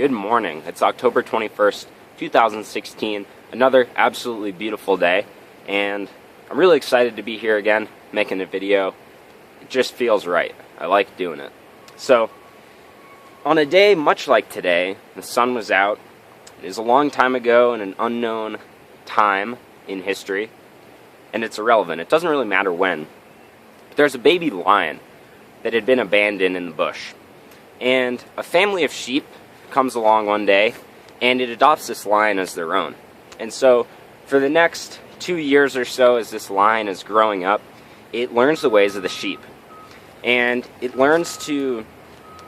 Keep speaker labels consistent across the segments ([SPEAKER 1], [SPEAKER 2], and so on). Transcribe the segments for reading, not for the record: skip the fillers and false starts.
[SPEAKER 1] Good morning. It's October 21st, 2016, another absolutely beautiful day, and I'm really excited to be here again, making a video. It just feels right. I like doing it. So, on a day much like today, the sun was out. It is a long time ago in an unknown time in history, and it's irrelevant. It doesn't really matter when. But there's a baby lion that had been abandoned in the bush. And a family of sheep comes along one day, and it adopts this lion as their own. And so, for the next 2 years or so, as this lion is growing up, it learns the ways of the sheep. And it learns to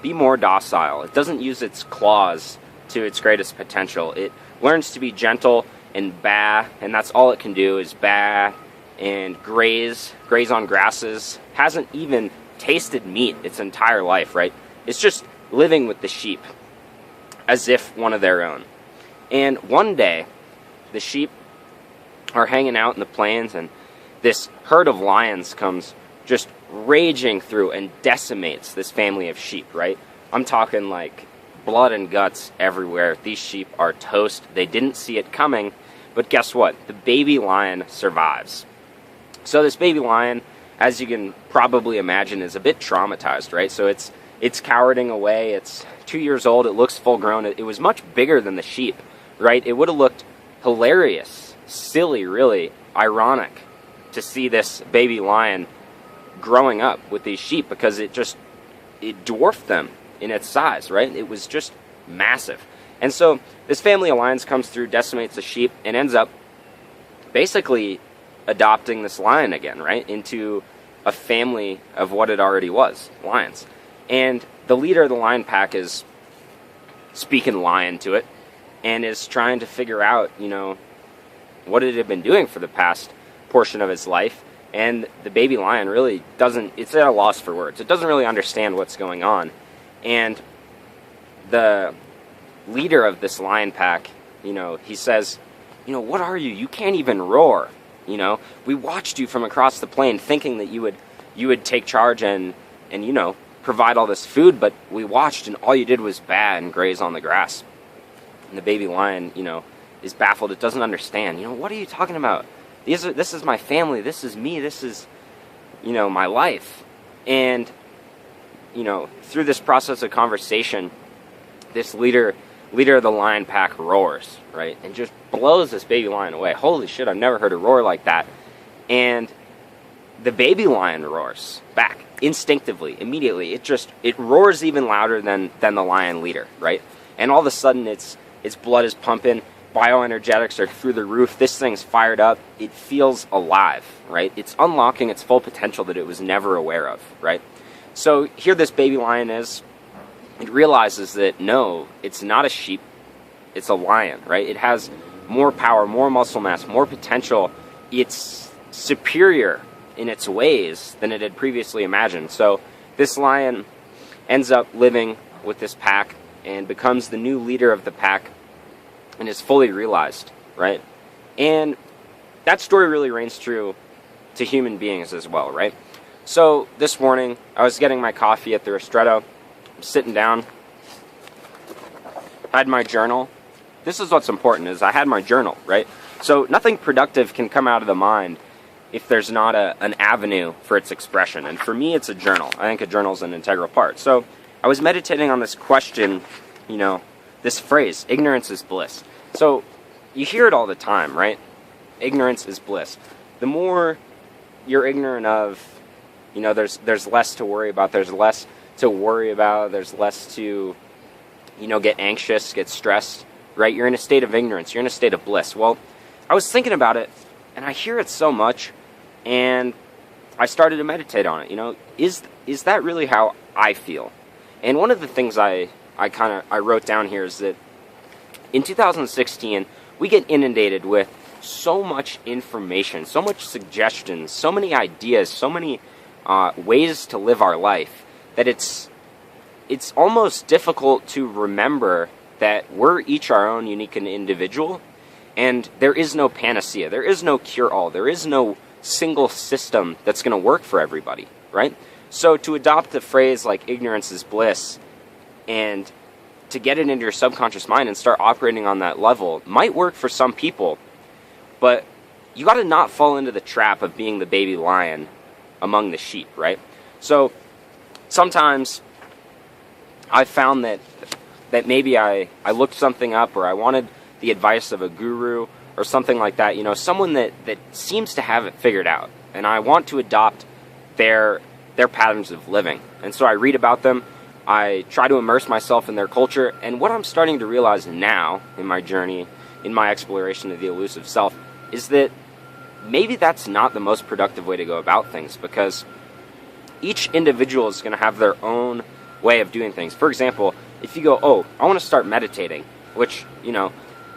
[SPEAKER 1] be more docile. It doesn't use its claws to its greatest potential. It learns to be gentle and baa, and that's all it can do is baa and graze on grasses. Hasn't even tasted meat its entire life, right? It's just living with the sheep as if one of their own. And one day, the sheep are hanging out in the plains, and this herd of lions comes just raging through and decimates this family of sheep, right? I'm talking like blood and guts everywhere. These sheep are toast. They didn't see it coming, but guess what? The baby lion survives. So this baby lion, as you can probably imagine, is a bit traumatized, right? So it's cowering away. It's 2 years old. It looks full grown. It was much bigger than the sheep, right? It would have looked hilarious, silly, really ironic to see this baby lion growing up with these sheep, because it dwarfed them in its size, right? It was just massive. And so this family of lions comes through, decimates the sheep, and ends up basically adopting this lion again, right, into a family of what it already was, lions. And the leader of the lion pack is speaking lion to it and is trying to figure out, what it had been doing for the past portion of its life. And the baby lion really it's at a loss for words. It doesn't really understand what's going on. And the leader of this lion pack, he says, what are you? You can't even roar. We watched you from across the plain thinking that you would take charge and provide all this food, but we watched and all you did was baa and graze on the grass. And the baby lion, is baffled. It doesn't understand. What are you talking about? This is my family. This is me. This is, my life. And, through this process of conversation, this leader of the lion pack roars, right? And just blows this baby lion away. Holy shit, I've never heard a roar like that. And the baby lion roars back instinctively, immediately. It roars even louder than the lion leader, right? And all of a sudden its blood is pumping, bioenergetics are through the roof, this thing's fired up, it feels alive, right? It's unlocking its full potential that it was never aware of, right? So here this baby lion is. It realizes that no, it's not a sheep, it's a lion, right? It has more power, more muscle mass, more potential. It's superior in its ways than it had previously imagined. So this lion ends up living with this pack and becomes the new leader of the pack and is fully realized, right? And that story really reigns true to human beings as well, right? So this morning, I was getting my coffee at the Ristretto. I'm sitting down. I had my journal. This is what's important, is I had my journal, right? So nothing productive can come out of the mind if there's not an avenue for its expression. And for me, it's a journal. I think a journal is an integral part. So I was meditating on this question, this phrase, ignorance is bliss. So you hear it all the time, right? Ignorance is bliss. The more you're ignorant of, there's less to worry about. There's less to worry about. There's less to, get anxious, get stressed, right? You're in a state of ignorance. You're in a state of bliss. Well, I was thinking about it, and I hear it so much, and I started to meditate on it. Is that really how I feel? And one of the things I wrote down here is that in 2016, we get inundated with so much information, so much suggestions, so many ideas, so many ways to live our life, that it's almost difficult to remember that we're each our own unique and individual, and there is no panacea, there is no cure-all, there is no single system that's going to work for everybody, right? So to adopt a phrase like ignorance is bliss and to get it into your subconscious mind and start operating on that level might work for some people, but you got to not fall into the trap of being the baby lion among the sheep, right? So sometimes I've found that maybe I looked something up, or I wanted the advice of a guru or something like that, you know, someone that seems to have it figured out, and I want to adopt their patterns of living. And so I read about them, I try to immerse myself in their culture, and what I'm starting to realize now in my journey, in my exploration of the elusive self, is that maybe that's not the most productive way to go about things, because each individual is going to have their own way of doing things. For example, if you go, oh, I want to start meditating, which, you know,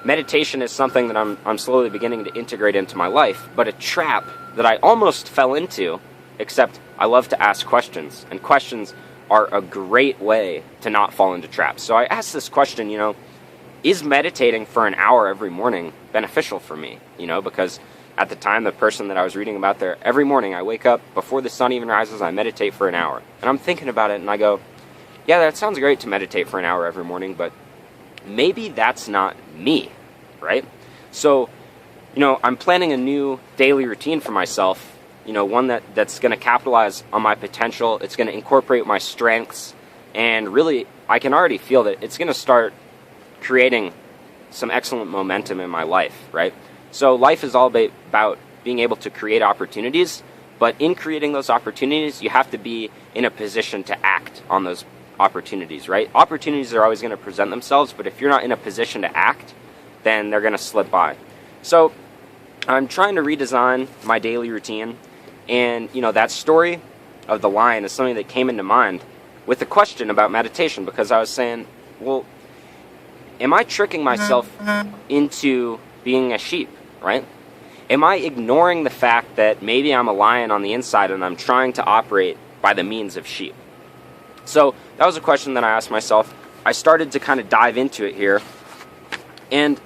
[SPEAKER 1] meditation is something that I'm slowly beginning to integrate into my life, but a trap that I almost fell into, except I love to ask questions, and questions are a great way to not fall into traps. So I asked this question, you know, is meditating for an hour every morning beneficial for me? You know, because at the time, the person that I was reading about there, every morning I wake up, before the sun even rises, I meditate for an hour. And I'm thinking about it, and I go, yeah, that sounds great to meditate for an hour every morning, but maybe that's not me, right? So, you know, I'm planning a new daily routine for myself, you know, one that's going to capitalize on my potential. It's going to incorporate my strengths, and really, I can already feel that it's going to start creating some excellent momentum in my life, right? So life is all about being able to create opportunities, but in creating those opportunities, you have to be in a position to act on those opportunities, right? Opportunities are always going to present themselves, but if you're not in a position to act, then they're going to slip by. So I'm trying to redesign my daily routine, and, you know, that story of the lion is something that came into mind with a question about meditation, because I was saying, well, am I tricking myself into being a sheep, right? Am I ignoring the fact that maybe I'm a lion on the inside and I'm trying to operate by the means of sheep? So that was a question that I asked myself. I started to kind of dive into it here, and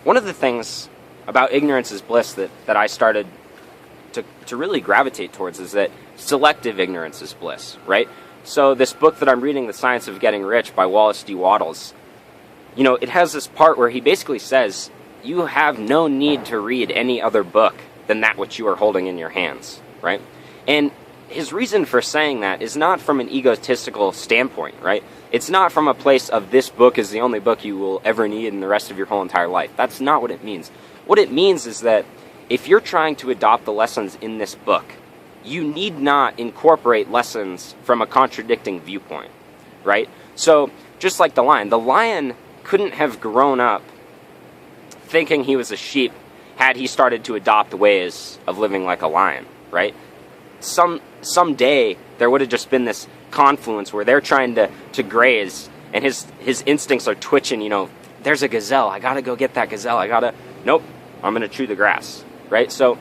[SPEAKER 1] one of the things about Ignorance is Bliss that I started to really gravitate towards is that selective ignorance is bliss, right? So this book that I'm reading, The Science of Getting Rich by Wallace D. Wattles, you know, it has this part where he basically says, you have no need to read any other book than that which you are holding in your hands, right? And his reason for saying that is not from an egotistical standpoint, right? It's not from a place of this book is the only book you will ever need in the rest of your whole entire life. That's not what it means. What it means is that if you're trying to adopt the lessons in this book, you need not incorporate lessons from a contradicting viewpoint, right? So just like the lion couldn't have grown up thinking he was a sheep had he started to adopt ways of living like a lion, right? Someday there would have just been this confluence where they're trying to graze, and his instincts are twitching, you know, there's a gazelle, I gotta go get that gazelle, nope, I'm gonna chew the grass, right? So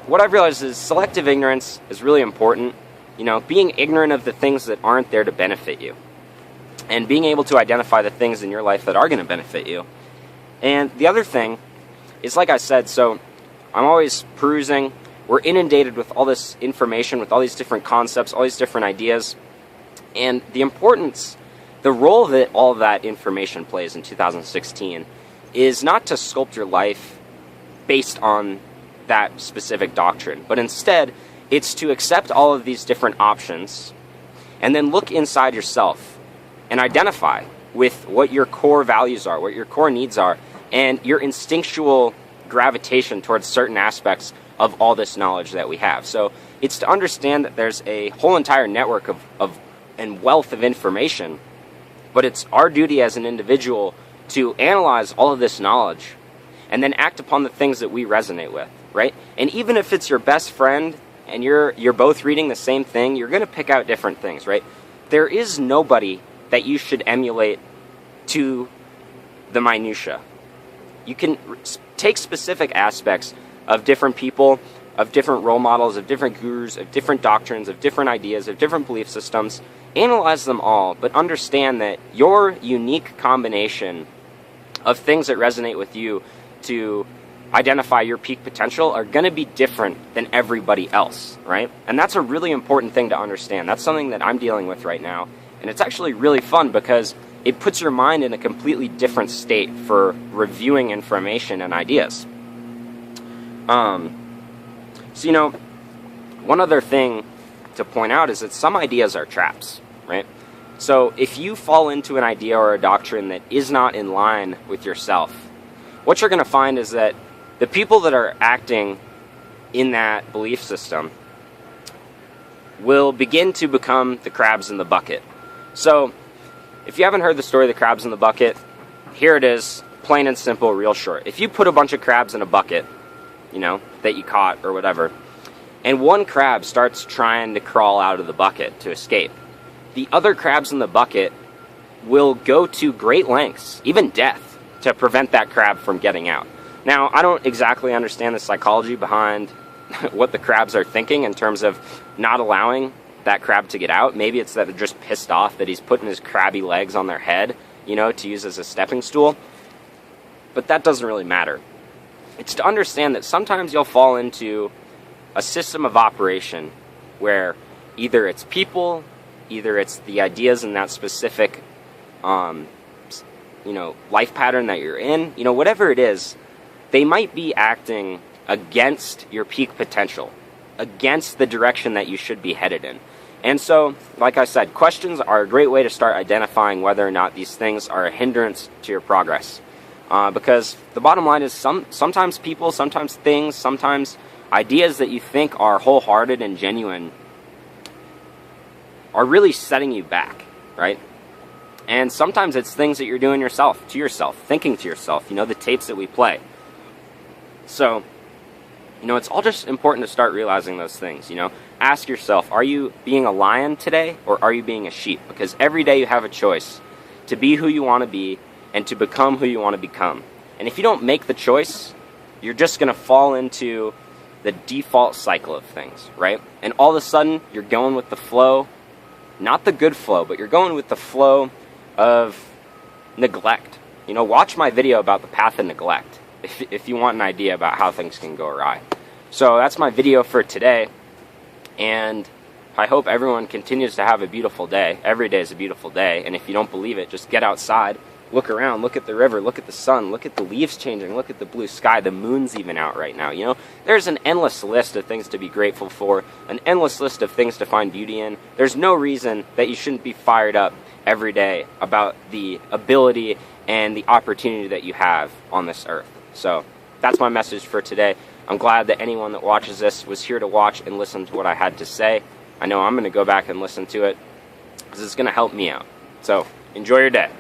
[SPEAKER 1] what I've realized is selective ignorance is really important, you know, being ignorant of the things that aren't there to benefit you, and being able to identify the things in your life that are going to benefit you. And the other thing is, like I said, so I'm always perusing. We're inundated with all this information, with all these different concepts, all these different ideas. And the role that all of that information plays in 2016 is not to sculpt your life based on that specific doctrine, but instead it's to accept all of these different options and then look inside yourself and identify with what your core values are, what your core needs are, and your instinctual gravitation towards certain aspects of all this knowledge that we have. So it's to understand that there's a whole entire network of and wealth of information, but it's our duty as an individual to analyze all of this knowledge and then act upon the things that we resonate with, right? And even if it's your best friend and you're both reading the same thing, you're going to pick out different things, right? There is nobody that you should emulate to the minutia. You can take specific aspects of different people, of different role models, of different gurus, of different doctrines, of different ideas, of different belief systems, analyze them all, but understand that your unique combination of things that resonate with you to identify your peak potential are going to be different than everybody else, right? And that's a really important thing to understand. That's something that I'm dealing with right now, and it's actually really fun because it puts your mind in a completely different state for reviewing information and ideas. So, you know, one other thing to point out is that some ideas are traps, right? So if you fall into an idea or a doctrine that is not in line with yourself, what you're going to find is that the people that are acting in that belief system will begin to become the crabs in the bucket. So if you haven't heard the story of the crabs in the bucket, here it is, plain and simple, real short. If you put a bunch of crabs in a bucket, you know, that you caught or whatever, and one crab starts trying to crawl out of the bucket to escape, the other crabs in the bucket will go to great lengths, even death, to prevent that crab from getting out. Now, I don't exactly understand the psychology behind what the crabs are thinking in terms of not allowing that crab to get out. Maybe it's that they're just pissed off that he's putting his crabby legs on their head, you know, to use as a stepping stool. But that doesn't really matter. It's to understand that sometimes you'll fall into a system of operation where either it's people, either it's the ideas in that specific, you know, life pattern that you're in, you know, whatever it is, they might be acting against your peak potential, against the direction that you should be headed in. And so, like I said, questions are a great way to start identifying whether or not these things are a hindrance to your progress. Because the bottom line is sometimes people, sometimes things, sometimes ideas that you think are wholehearted and genuine are really setting you back, right? And sometimes it's things that you're doing yourself, to yourself, thinking to yourself, you know, the tapes that we play. So, you know, it's all just important to start realizing those things, you know. Ask yourself, are you being a lion today or are you being a sheep? Because every day you have a choice to be who you want to be and to become who you want to become. And if you don't make the choice, you're just going to fall into the default cycle of things, right? And all of a sudden, you're going with the flow, not the good flow, but you're going with the flow of neglect. You know, watch my video about the path of neglect if you want an idea about how things can go awry. So that's my video for today, and I hope everyone continues to have a beautiful day. Every day is a beautiful day, and if you don't believe it, just get outside, look around, look at the river, look at the sun, look at the leaves changing, look at the blue sky, the moon's even out right now, you know? There's an endless list of things to be grateful for, an endless list of things to find beauty in. There's no reason that you shouldn't be fired up every day about the ability and the opportunity that you have on this earth. So that's my message for today. I'm glad that anyone that watches this was here to watch and listen to what I had to say. I know I'm going to go back and listen to it because it's going to help me out. So enjoy your day.